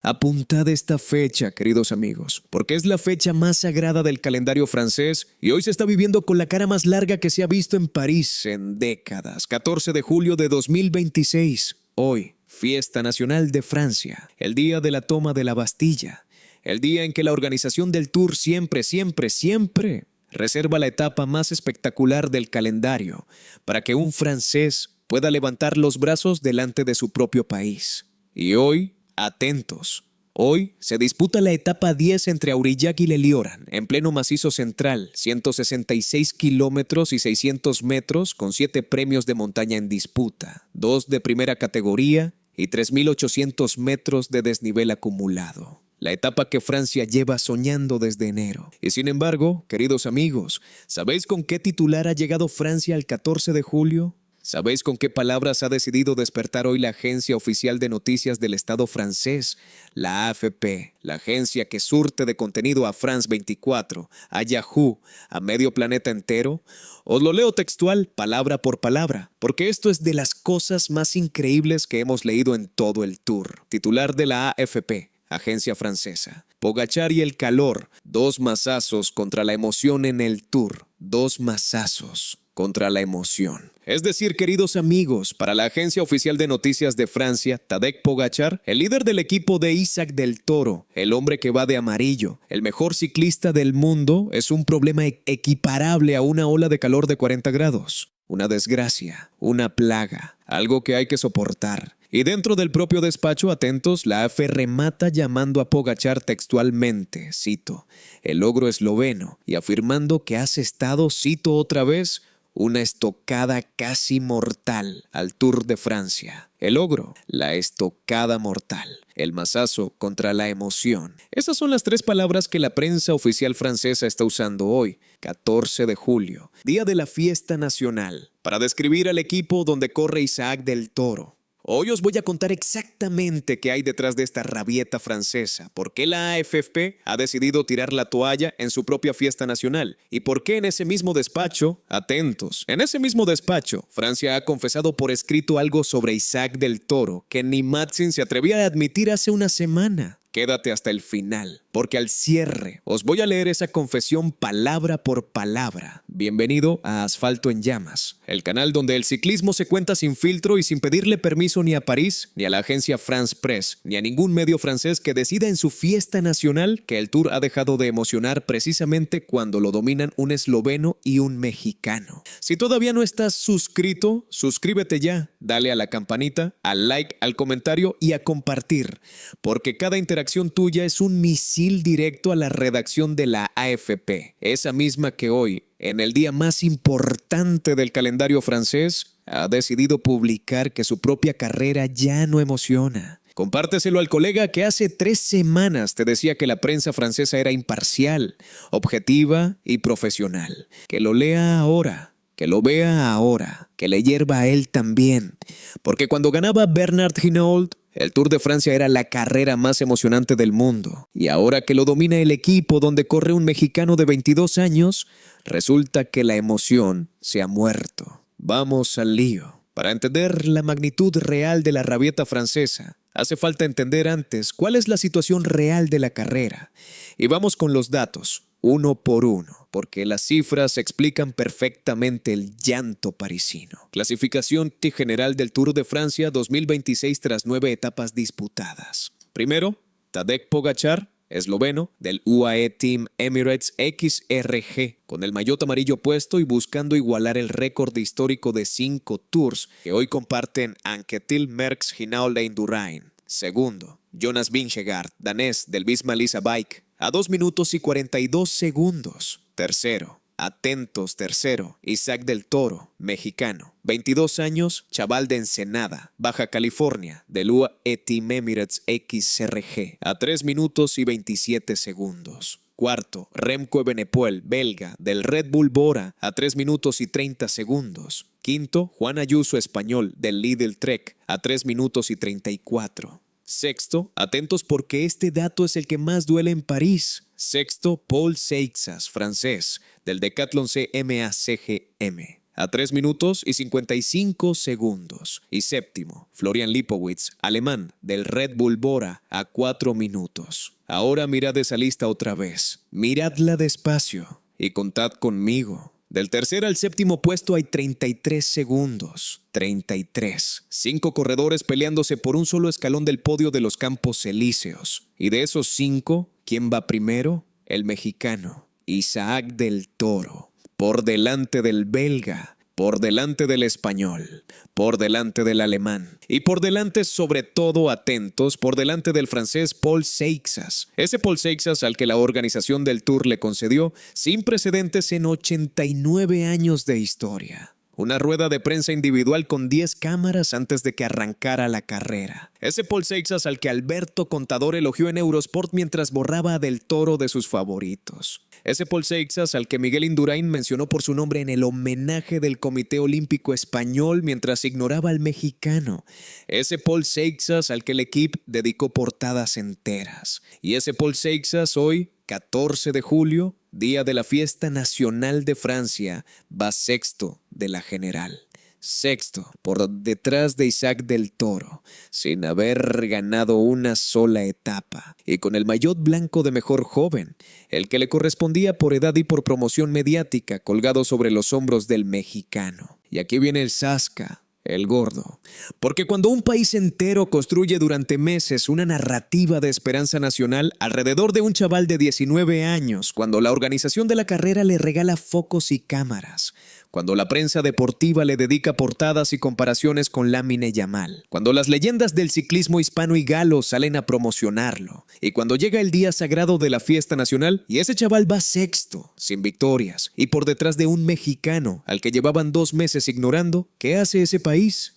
Apuntad esta fecha, queridos amigos, porque es la fecha más sagrada del calendario francés y hoy se está viviendo con la cara más larga que se ha visto en París en décadas. 14 de julio de 2026. Hoy, fiesta nacional de Francia, el día de la toma de la Bastilla, el día en que la organización del Tour siempre reserva la etapa más espectacular del calendario para que un francés pueda levantar los brazos delante de su propio país. Y hoy, atentos. Hoy se disputa la etapa 10 entre Aurillac y Lelioran, en pleno macizo central, 166 kilómetros y 600 metros con 7 premios de montaña en disputa, 2 de primera categoría y 3.800 metros de desnivel acumulado. La etapa que Francia lleva soñando desde enero. Y sin embargo, queridos amigos, ¿sabéis con qué titular ha llegado Francia el 14 de julio? ¿Sabéis con qué palabras ha decidido despertar hoy la agencia oficial de noticias del Estado francés, la AFP, la agencia que surte de contenido a France 24, a Yahoo, a medio planeta entero? Os lo leo textual, palabra por palabra, porque esto es de las cosas más increíbles que hemos leído en todo el tour. Titular de la AFP, agencia francesa. Pogačar y el calor, 2 mazazos contra la emoción en el tour, 2 mazazos contra la emoción. Es decir, queridos amigos, para la agencia oficial de noticias de Francia, Tadej Pogačar, el líder del equipo de Isaac del Toro, el hombre que va de amarillo, el mejor ciclista del mundo, es un problema equiparable a una ola de calor de 40 grados. Una desgracia, una plaga, algo que hay que soportar. Y dentro del propio despacho, atentos, la AFE remata llamando a Pogačar textualmente, cito, el logro esloveno, y afirmando que has estado, cito otra vez, una estocada casi mortal al Tour de Francia. El logro, la estocada mortal, el mazazo contra la emoción. Esas son las 3 palabras que la prensa oficial francesa está usando hoy, 14 de julio, día de la fiesta nacional, para describir al equipo donde corre Isaac del Toro. Hoy os voy a contar exactamente qué hay detrás de esta rabieta francesa, por qué la AFP ha decidido tirar la toalla en su propia fiesta nacional y por qué en ese mismo despacho, atentos, en ese mismo despacho, Francia ha confesado por escrito algo sobre Isaac del Toro que ni Matzin se atrevía a admitir hace una semana. Quédate hasta el final, porque al cierre os voy a leer esa confesión palabra por palabra. Bienvenido a Asfalto en Llamas, el canal donde el ciclismo se cuenta sin filtro y sin pedirle permiso ni a París, ni a la agencia France Press, ni a ningún medio francés que decida en su fiesta nacional que el Tour ha dejado de emocionar precisamente cuando lo dominan un esloveno y un mexicano. Si todavía no estás suscrito, suscríbete ya, dale a la campanita, al like, al comentario y a compartir, porque cada interacción tuya es un misil directo a la redacción de la AFP, esa misma que hoy, en el día más importante del calendario francés, ha decidido publicar que su propia carrera ya no emociona. Compárteselo al colega que hace 3 semanas te decía que la prensa francesa era imparcial, objetiva y profesional. Que lo lea ahora, que lo vea ahora, que le hierva a él también. Porque cuando ganaba Bernard Hinault, el Tour de Francia era la carrera más emocionante del mundo. Y ahora que lo domina el equipo donde corre un mexicano de 22 años, resulta que la emoción se ha muerto. Vamos al lío. Para entender la magnitud real de la rabieta francesa, hace falta entender antes cuál es la situación real de la carrera. Y vamos con los datos, uno por uno, porque las cifras explican perfectamente el llanto parisino. Clasificación general del Tour de Francia 2026 tras 9 etapas disputadas. Primero, Tadej Pogačar, esloveno, del UAE Team Emirates XRG, con el maillot amarillo puesto y buscando igualar el récord histórico de 5 Tours que hoy comparten Anquetil Merckx Hinault e Indurain. Segundo, Jonas Vingegaard, danés del Visma Lease Bike, a 2 minutos y 42 segundos. Tercero, atentos, tercero, Isaac del Toro, mexicano, 22 años, chaval de Ensenada, Baja California, del UAE Team Emirates XRG, a 3 minutos y 27 segundos. Cuarto, Remco Evenepoel, belga, del Red Bull Bora, a 3 minutos y 30 segundos. Quinto, Juan Ayuso, español, del Lidl Trek, a 3 minutos y 34. Sexto, atentos porque este dato es el que más duele en París. Sexto, Paul Seixas, francés, del Decathlon CMA-CGM, a 3 minutos y 55 segundos. Y séptimo, Florian Lipowitz, alemán, del Red Bull Bora, a 4 minutos. Ahora mirad esa lista otra vez. Miradla despacio y contad conmigo. Del tercer al séptimo puesto hay 33 segundos. 33. 5 corredores peleándose por un solo escalón del podio de los Campos Elíseos. Y de esos 5, ¿quién va primero? El mexicano, Isaac del Toro. Por delante del belga, por delante del español, por delante del alemán y por delante, sobre todo atentos, por delante del francés Paul Seixas. Ese Paul Seixas al que la organización del Tour le concedió sin precedentes en 89 años de historia. Una rueda de prensa individual con 10 cámaras antes de que arrancara la carrera. Ese Paul Seixas al que Alberto Contador elogió en Eurosport mientras borraba a Del Toro de sus favoritos. Ese Paul Seixas al que Miguel Indurain mencionó por su nombre en el homenaje del Comité Olímpico Español mientras ignoraba al mexicano. Ese Paul Seixas al que el equipo dedicó portadas enteras. Y ese Paul Seixas hoy, 14 de julio, día de la fiesta nacional de Francia, va sexto de la general. Sexto, por detrás de Isaac del Toro, sin haber ganado una sola etapa, y con el maillot blanco de mejor joven, el que le correspondía por edad y por promoción mediática, colgado sobre los hombros del mexicano. Y aquí viene el Sasca, el gordo. Porque cuando un país entero construye durante meses una narrativa de esperanza nacional alrededor de un chaval de 19 años, cuando la organización de la carrera le regala focos y cámaras, cuando la prensa deportiva le dedica portadas y comparaciones con Lamine Yamal, cuando las leyendas del ciclismo hispano y galo salen a promocionarlo, y cuando llega el día sagrado de la fiesta nacional y ese chaval va sexto, sin victorias, y por detrás de un mexicano al que llevaban 2 meses ignorando, ¿qué hace ese país?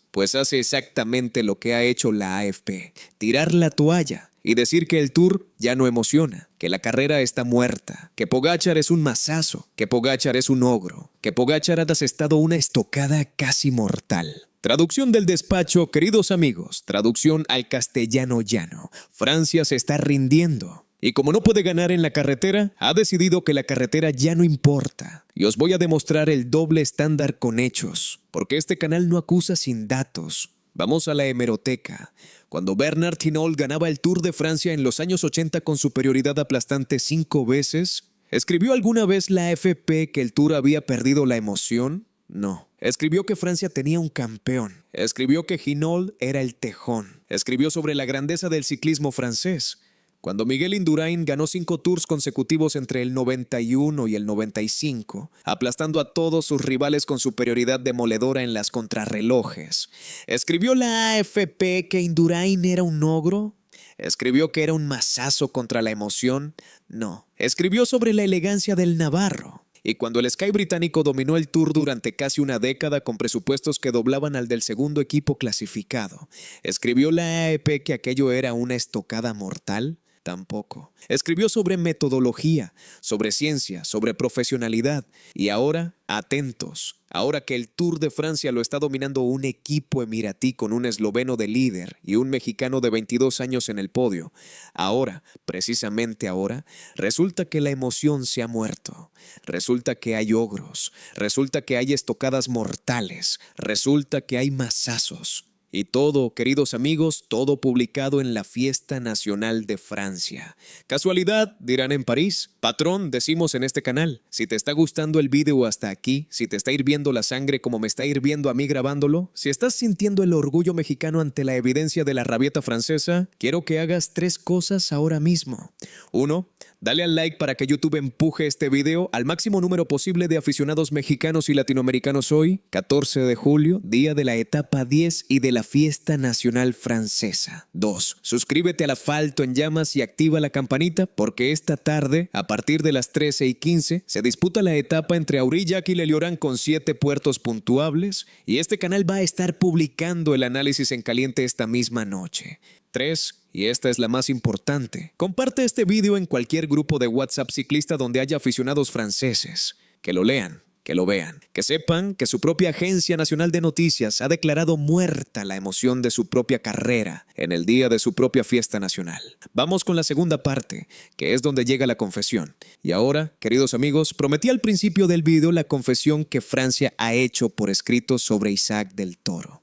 Pues hace exactamente lo que ha hecho la AFP, tirar la toalla y decir que el Tour ya no emociona, que la carrera está muerta, que Pogačar es un masazo, que Pogačar es un ogro, que Pogačar ha asestado una estocada casi mortal. Traducción del despacho, queridos amigos, traducción al castellano llano. Francia se está rindiendo. Y como no puede ganar en la carretera, ha decidido que la carretera ya no importa. Y os voy a demostrar el doble estándar con hechos, porque este canal no acusa sin datos. Vamos a la hemeroteca. Cuando Bernard Hinault ganaba el Tour de Francia en los años 80 con superioridad aplastante 5 veces, ¿escribió alguna vez la AFP que el Tour había perdido la emoción? No. Escribió que Francia tenía un campeón. Escribió que Hinault era el tejón. Escribió sobre la grandeza del ciclismo francés. Cuando Miguel Indurain ganó 5 Tours consecutivos entre el 91 y el 95, aplastando a todos sus rivales con superioridad demoledora en las contrarrelojes. ¿Escribió la AFP que Indurain era un ogro? ¿Escribió que era un masazo contra la emoción? No. Escribió sobre la elegancia del navarro. Y cuando el Sky británico dominó el Tour durante casi una década con presupuestos que doblaban al del segundo equipo clasificado, ¿escribió la AFP que aquello era una estocada mortal? Tampoco. Escribió sobre metodología, sobre ciencia, sobre profesionalidad. Y ahora, atentos, ahora que el Tour de Francia lo está dominando un equipo emiratí con un esloveno de líder y un mexicano de 22 años en el podio, ahora, precisamente ahora, resulta que la emoción se ha muerto. Resulta que hay ogros, resulta que hay estocadas mortales, resulta que hay masazos. Y todo, queridos amigos, todo publicado en la Fiesta Nacional de Francia. ¿Casualidad? Dirán en París. Patrón, decimos en este canal. Si te está gustando el video hasta aquí, si te está hirviendo la sangre como me está hirviendo a mí grabándolo, si estás sintiendo el orgullo mexicano ante la evidencia de la rabieta francesa, quiero que hagas 3 cosas ahora mismo. 1. Dale al like para que YouTube empuje este video al máximo número posible de aficionados mexicanos y latinoamericanos hoy, 14 de julio, día de la etapa 10 y de la Fiesta Nacional Francesa. 2. Suscríbete al Asfalto en Llamas y activa la campanita porque esta tarde, a partir de las 13:15, se disputa la etapa entre Aurillac y Leliorán con 7 puertos puntuables y este canal va a estar publicando el análisis en caliente esta misma noche. 3. Y esta es la más importante. Comparte este video en cualquier grupo de WhatsApp ciclista donde haya aficionados franceses. Que lo lean, que lo vean, que sepan que su propia Agencia Nacional de Noticias ha declarado muerta la emoción de su propia carrera en el día de su propia fiesta nacional. Vamos con la segunda parte, que es donde llega la confesión. Y ahora, queridos amigos, prometí al principio del video la confesión que Francia ha hecho por escrito sobre Isaac del Toro.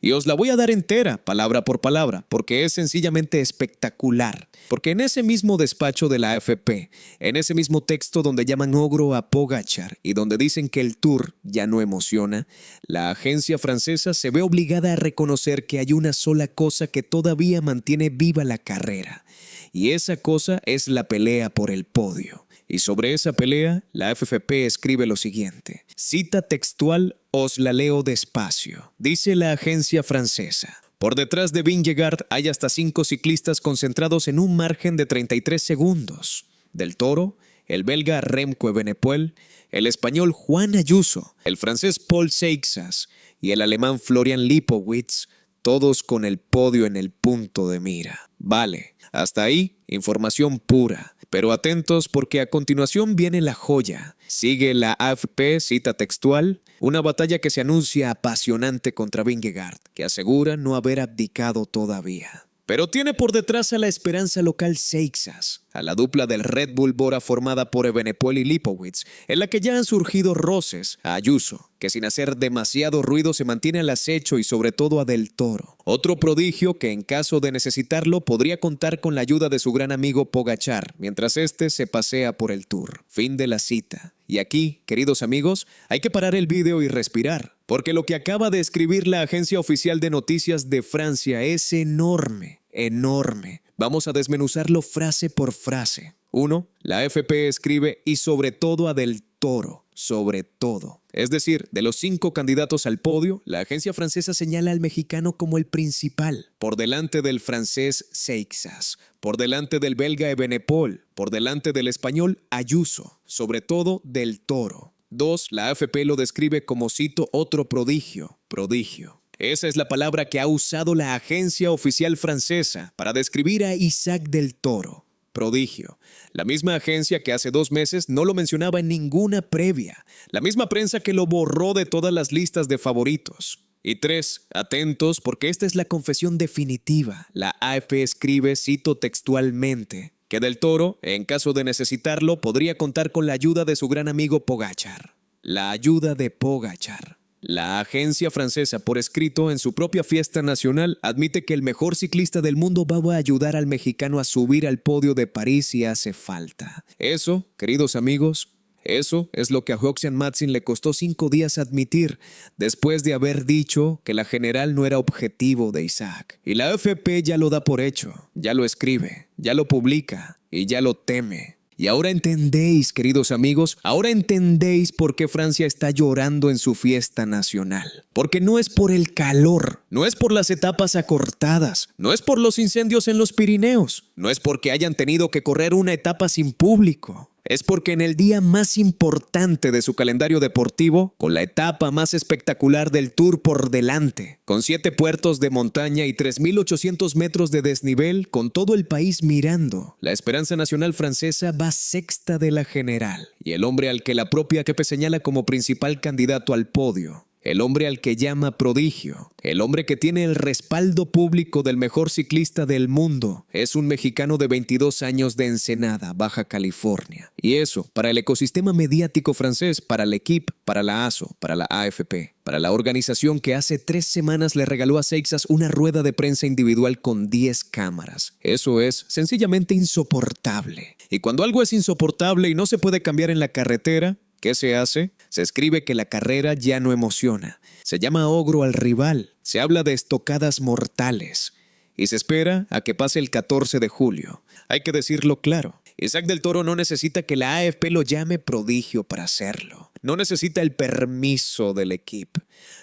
Y os la voy a dar entera, palabra por palabra, porque es sencillamente espectacular. Porque en ese mismo despacho de la AFP, en ese mismo texto donde llaman ogro a Pogačar y donde dicen que el Tour ya no emociona, la agencia francesa se ve obligada a reconocer que hay una sola cosa que todavía mantiene viva la carrera. Y esa cosa es la pelea por el podio. Y sobre esa pelea, la AFP escribe lo siguiente. Cita textual, os la leo despacio. Dice la agencia francesa. Por detrás de Vingegaard hay hasta 5 ciclistas concentrados en un margen de 33 segundos. Del Toro, el belga Remco Evenepoel, el español Juan Ayuso, el francés Paul Seixas y el alemán Florian Lipowitz, todos con el podio en el punto de mira. Vale, hasta ahí, información pura. Pero atentos porque a continuación viene la joya. Sigue la AFP, cita textual, una batalla que se anuncia apasionante contra Vingegaard, que asegura no haber abdicado todavía. Pero tiene por detrás a la esperanza local Seixas, a la dupla del Red Bull Bora formada por Evenepoel y Lipowitz, en la que ya han surgido roces, a Ayuso, que sin hacer demasiado ruido se mantiene al acecho y sobre todo a Del Toro. Otro prodigio que en caso de necesitarlo podría contar con la ayuda de su gran amigo Pogačar, mientras este se pasea por el Tour. Fin de la cita. Y aquí, queridos amigos, hay que parar el video y respirar, porque lo que acaba de escribir la agencia oficial de noticias de Francia es enorme, enorme. Vamos a desmenuzarlo frase por frase. 1. La AFP escribe y sobre todo a Del Toro, sobre todo. Es decir, de los 5 candidatos al podio, la agencia francesa señala al mexicano como el principal, por delante del francés Seixas, por delante del belga Evenepoel, por delante del español Ayuso, sobre todo Del Toro. 2. La AFP lo describe como, cito, otro prodigio, prodigio. Esa es la palabra que ha usado la agencia oficial francesa para describir a Isaac del Toro. Prodigio. La misma agencia que hace 2 meses no lo mencionaba en ninguna previa. La misma prensa que lo borró de todas las listas de favoritos. Y 3. Atentos porque esta es la confesión definitiva. La AFP escribe, cito textualmente, que Del Toro, en caso de necesitarlo, podría contar con la ayuda de su gran amigo Pogačar. La ayuda de Pogačar. La agencia francesa, por escrito en su propia fiesta nacional, admite que el mejor ciclista del mundo va a ayudar al mexicano a subir al podio de París si hace falta. Eso, queridos amigos, eso es lo que a Jochen Matzin le costó 5 días admitir, después de haber dicho que la general no era objetivo de Isaac. Y la AFP ya lo da por hecho, ya lo escribe, ya lo publica y ya lo teme. Y ahora entendéis, queridos amigos, ahora entendéis por qué Francia está llorando en su fiesta nacional. Porque no es por el calor, no es por las etapas acortadas, no es por los incendios en los Pirineos, no es porque hayan tenido que correr una etapa sin público. Es porque en el día más importante de su calendario deportivo, con la etapa más espectacular del Tour por delante, con 7 puertos de montaña y 3.800 metros de desnivel, con todo el país mirando, la esperanza nacional francesa va sexta de la general. Y el hombre al que la propia AFP señala como principal candidato al podio, el hombre al que llama prodigio, el hombre que tiene el respaldo público del mejor ciclista del mundo, es un mexicano de 22 años de Ensenada, Baja California. Y eso, para el ecosistema mediático francés, para el equipo, para la ASO, para la AFP, para la organización que hace 3 semanas le regaló a Seixas una rueda de prensa individual con 10 cámaras. Eso es sencillamente insoportable. Y cuando algo es insoportable y no se puede cambiar en la carretera, ¿qué se hace? Se escribe que la carrera ya no emociona. Se llama ogro al rival. Se habla de estocadas mortales. Y se espera a que pase el 14 de julio. Hay que decirlo claro. Isaac del Toro no necesita que la AFP lo llame prodigio para hacerlo. No necesita el permiso del equipo.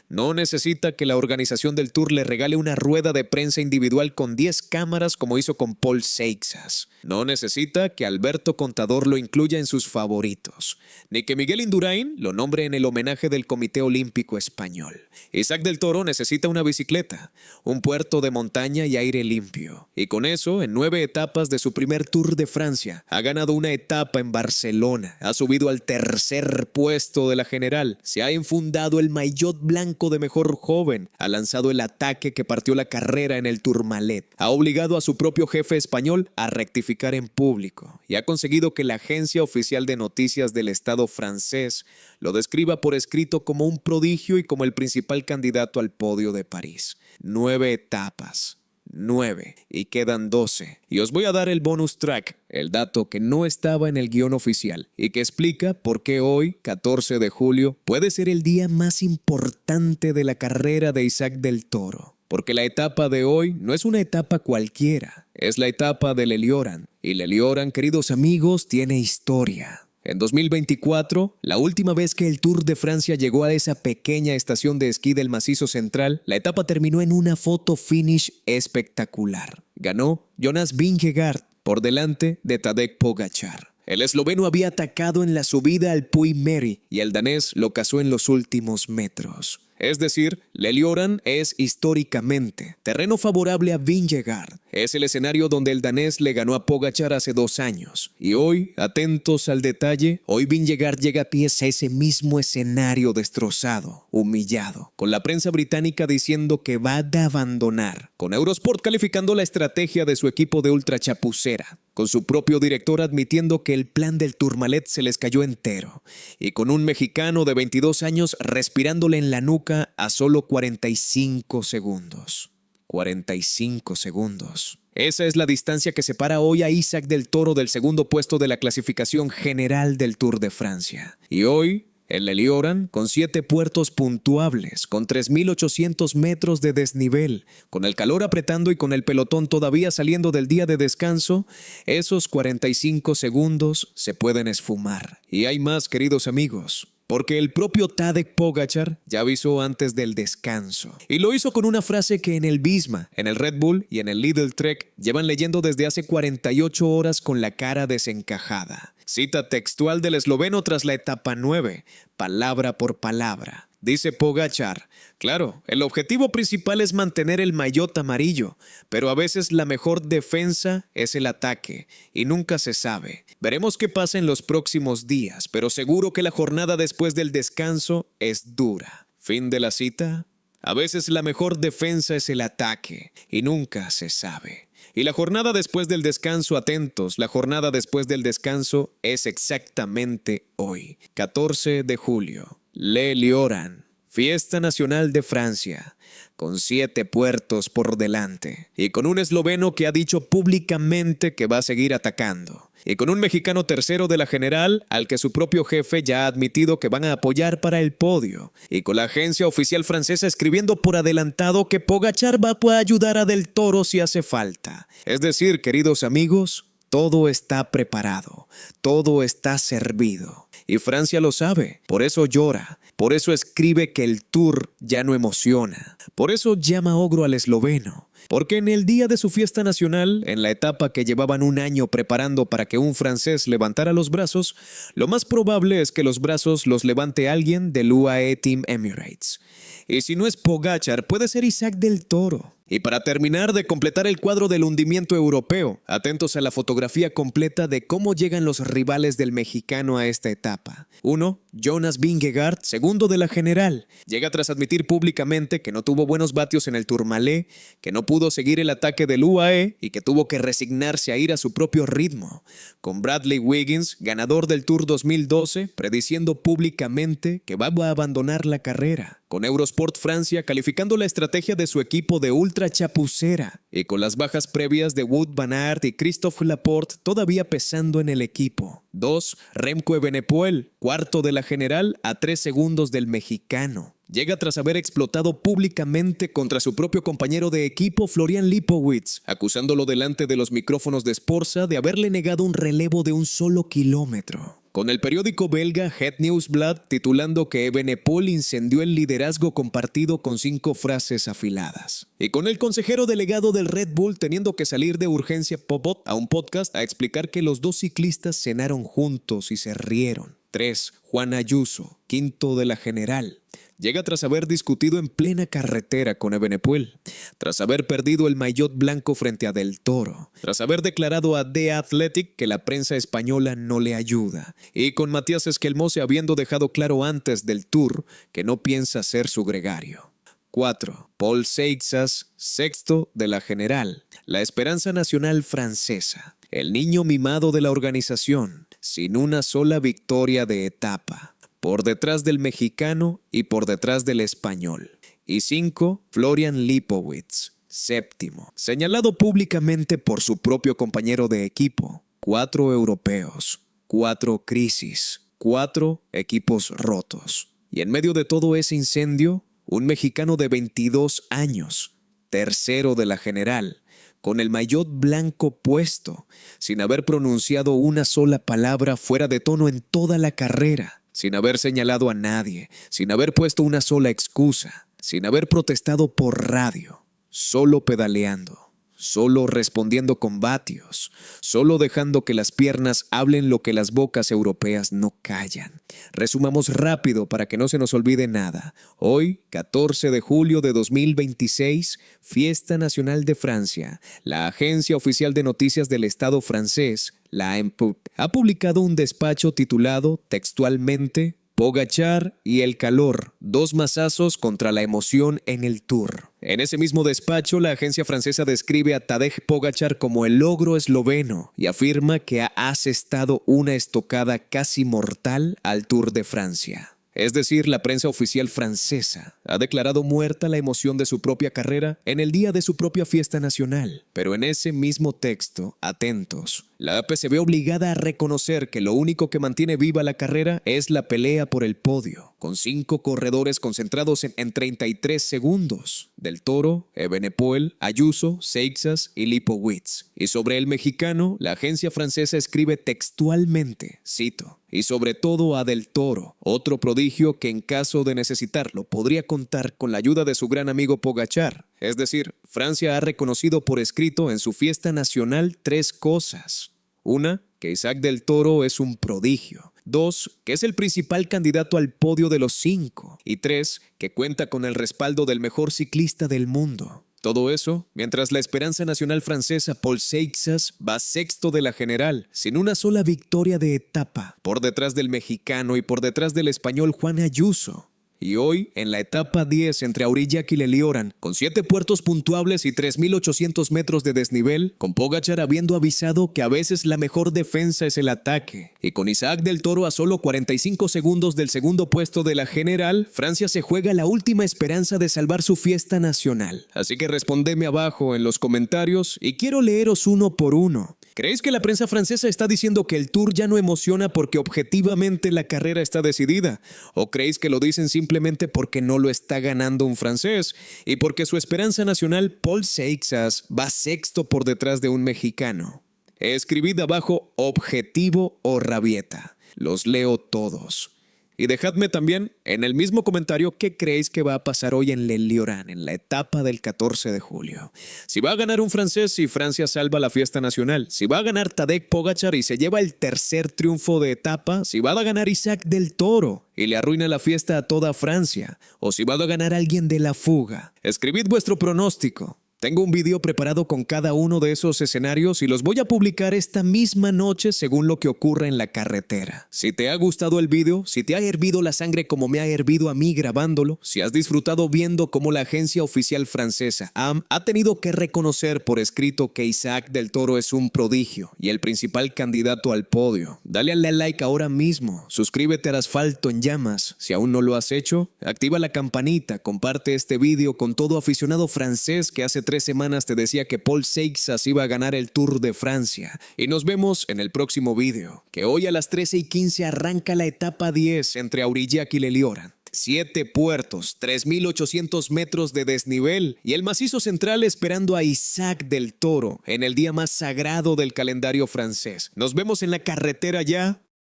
No necesita que la organización del Tour le regale una rueda de prensa individual con 10 cámaras como hizo con Paul Seixas. No necesita que Alberto Contador lo incluya en sus favoritos. Ni que Miguel Indurain lo nombre en el homenaje del Comité Olímpico Español. Isaac del Toro necesita una bicicleta, un puerto de montaña y aire limpio. Y con eso, en 9 etapas de su primer Tour de Francia, ha ganado una etapa en Barcelona, ha subido al 3er puesto puesto de la general, se ha enfundado el maillot blanco de mejor joven, ha lanzado el ataque que partió la carrera en el Tourmalet, ha obligado a su propio jefe español a rectificar en público y ha conseguido que la agencia oficial de noticias del Estado francés lo describa por escrito como un prodigio y como el principal candidato al podio de París. 9 etapas. 9 y quedan 12. Y os voy a dar el bonus track, el dato que no estaba en el guión oficial y que explica por qué hoy, 14 de julio, puede ser el día más importante de la carrera de Isaac del Toro. Porque la etapa de hoy no es una etapa cualquiera, es la etapa de Leliorán. Y Leliorán, queridos amigos, tiene historia. En 2024, la última vez que el Tour de Francia llegó a esa pequeña estación de esquí del Macizo Central, la etapa terminó en una foto finish espectacular. Ganó Jonas Vingegaard por delante de Tadej Pogačar. El esloveno había atacado en la subida al Puy-Mary y el danés lo cazó en los últimos metros. Es decir, Leliorán es históricamente terreno favorable a Vingegaard. Es el escenario donde el danés le ganó a Pogačar hace 2 años. Y hoy, atentos al detalle, hoy Vingegaard llega a pies a ese mismo escenario destrozado, humillado, con la prensa británica diciendo que va a abandonar, con Eurosport calificando la estrategia de su equipo de ultrachapucera, con su propio director admitiendo que el plan del Tourmalet se les cayó entero, y con un mexicano de 22 años respirándole en la nuca a solo 45 segundos. 45 segundos. Esa es la distancia que separa hoy a Isaac del Toro del segundo puesto de la clasificación general del Tour de Francia. Y hoy, el Leliorán, con 7 puertos puntuables, con 3.800 metros de desnivel, con el calor apretando y con el pelotón todavía saliendo del día de descanso, esos 45 segundos se pueden esfumar. Y hay más, queridos amigos. Porque el propio Tadej Pogačar ya avisó antes del descanso. Y lo hizo con una frase que en el Visma, en el Red Bull y en el Lidl Trek llevan leyendo desde hace 48 horas con la cara desencajada. Cita textual del esloveno tras la etapa 9, palabra por palabra. Dice Pogačar, claro, el objetivo principal es mantener el maillot amarillo, pero a veces la mejor defensa es el ataque, y nunca se sabe. Veremos qué pasa en los próximos días, pero seguro que la jornada después del descanso es dura. Fin de la cita. A veces la mejor defensa es el ataque, y nunca se sabe. Y la jornada después del descanso, atentos, la jornada después del descanso es exactamente hoy, 14 de julio. Leliorán, fiesta nacional de Francia, con 7 puertos por delante, y con un esloveno que ha dicho públicamente que va a seguir atacando, y con un mexicano tercero de la general al que su propio jefe ya ha admitido que van a apoyar para el podio, y con la agencia oficial francesa escribiendo por adelantado que Pogačar va a ayudar a Del Toro si hace falta. Es decir, queridos amigos, todo está preparado, todo está servido. Y Francia lo sabe, por eso llora, por eso escribe que el Tour ya no emociona, por eso llama ogro al esloveno. Porque en el día de su fiesta nacional, en la etapa que llevaban 1 año preparando para que un francés levantara los brazos, lo más probable es que los brazos los levante alguien del UAE Team Emirates. Y si no es Pogačar, puede ser Isaac del Toro. Y para terminar de completar el cuadro del hundimiento europeo, atentos a la fotografía completa de cómo llegan los rivales del mexicano a esta etapa. 1. Jonas Vingegaard, segundo de la general. Llega tras admitir públicamente que no tuvo buenos vatios en el Tourmalet, que no pudo seguir el ataque del UAE y que tuvo que resignarse a ir a su propio ritmo. Con Bradley Wiggins, ganador del Tour 2012, prediciendo públicamente que va a abandonar la carrera. Con Eurosport Francia calificando la estrategia de su equipo de ultra chapucera y con las bajas previas de Wout van Aert y Christophe Laporte todavía pesando en el equipo. 2. Remco Evenepoel, cuarto de la general a 3 segundos del mexicano. Llega tras haber explotado públicamente contra su propio compañero de equipo Florian Lipowitz, acusándolo delante de los micrófonos de Sporza de haberle negado un relevo de 1 solo kilómetro. Con el periódico belga Het Nieuwsblad titulando que Evenepoel incendió el liderazgo compartido con 5 frases afiladas. Y con el consejero delegado del Red Bull teniendo que salir de urgencia a un podcast a explicar que los 2 ciclistas cenaron juntos y se rieron. 3. Juan Ayuso, quinto de la general. Llega tras haber discutido en plena carretera con Evenepoel, tras haber perdido el maillot blanco frente a Del Toro, tras haber declarado a The Athletic que la prensa española no le ayuda, y con Matías Esquelmose habiendo dejado claro antes del Tour que no piensa ser su gregario. 4. Paul Seixas, sexto de la general, la esperanza nacional francesa, el niño mimado de la organización, sin una sola victoria de etapa, por detrás del mexicano y por detrás del español. Y 5. Florian Lipowitz, séptimo, señalado públicamente por su propio compañero de equipo. 4 europeos, 4 crisis, 4 equipos rotos. Y en medio de todo ese incendio, un mexicano de 22 años, tercero de la general, con el maillot blanco puesto, sin haber pronunciado una sola palabra fuera de tono en toda la carrera, sin haber señalado a nadie, sin haber puesto una sola excusa, sin haber protestado por radio, solo pedaleando, solo respondiendo con vatios, solo dejando que las piernas hablen lo que las bocas europeas no callan. Resumamos rápido para que no se nos olvide nada. Hoy, 14 de julio de 2026, Fiesta Nacional de Francia. La agencia oficial de noticias del Estado francés, la ANPU, ha publicado un despacho titulado textualmente Pogačar y el calor, 2 mazazos contra la emoción en el Tour. En ese mismo despacho, la agencia francesa describe a Tadej Pogačar como el ogro esloveno y afirma que ha asestado una estocada casi mortal al Tour de Francia. Es decir, la prensa oficial francesa ha declarado muerta la emoción de su propia carrera en el día de su propia fiesta nacional. Pero en ese mismo texto, atentos, la AP se ve obligada a reconocer que lo único que mantiene viva la carrera es la pelea por el podio, con 5 corredores concentrados en 33 segundos. Del Toro, Evenepoel, Ayuso, Seixas y Lipowitz. Y sobre el mexicano, la agencia francesa escribe textualmente, cito, y sobre todo a Del Toro, otro prodigio que en caso de necesitarlo podría contar con la ayuda de su gran amigo Pogačar. Es decir, Francia ha reconocido por escrito en su fiesta nacional 3 cosas. 1. Que Isaac Del Toro es un prodigio. 2. Que es el principal candidato al podio de los 5. Y 3. Que cuenta con el respaldo del mejor ciclista del mundo. Todo eso, mientras la esperanza nacional francesa Paul Seixas va sexto de la general, sin una sola victoria de etapa, por detrás del mexicano y por detrás del español Juan Ayuso. Y hoy, en la etapa 10 entre Aurillac y Lelioran, con 7 puertos puntuables y 3.800 metros de desnivel, con Pogačar habiendo avisado que a veces la mejor defensa es el ataque, y con Isaac Del Toro a solo 45 segundos del segundo puesto de la general, Francia se juega la última esperanza de salvar su fiesta nacional. Así que respondeme abajo en los comentarios y quiero leeros uno por uno. ¿Creéis que la prensa francesa está diciendo que el Tour ya no emociona porque objetivamente la carrera está decidida? ¿O creéis que lo dicen simplemente porque no lo está ganando un francés y porque su esperanza nacional, Paul Seixas, va sexto por detrás de un mexicano? Escribid abajo objetivo o rabieta. Los leo todos. Y dejadme también en el mismo comentario qué creéis que va a pasar hoy en Lelioran, en la etapa del 14 de julio. Si va a ganar un francés y Francia salva la fiesta nacional. Si va a ganar Tadej Pogačar y se lleva el tercer triunfo de etapa. Si va a ganar Isaac Del Toro y le arruina la fiesta a toda Francia. O si va a ganar alguien de la fuga. Escribid vuestro pronóstico. Tengo un video preparado con cada uno de esos escenarios y los voy a publicar esta misma noche según lo que ocurra en la carretera. Si te ha gustado el video, si te ha hervido la sangre como me ha hervido a mí grabándolo, si has disfrutado viendo cómo la agencia oficial francesa AM ha tenido que reconocer por escrito que Isaac Del Toro es un prodigio y el principal candidato al podio, dale al like ahora mismo, suscríbete a Asfalto en Llamas si aún no lo has hecho, activa la campanita, comparte este video con todo aficionado francés que hace 3 semanas te decía que Paul Seixas iba a ganar el Tour de Francia. Y nos vemos en el próximo video, que hoy a las 13:15 arranca la etapa 10 entre Aurillac y Lelioran. 7 puertos, 3.800 metros de desnivel y el macizo central esperando a Isaac Del Toro en el día más sagrado del calendario francés. Nos vemos en la carretera ya.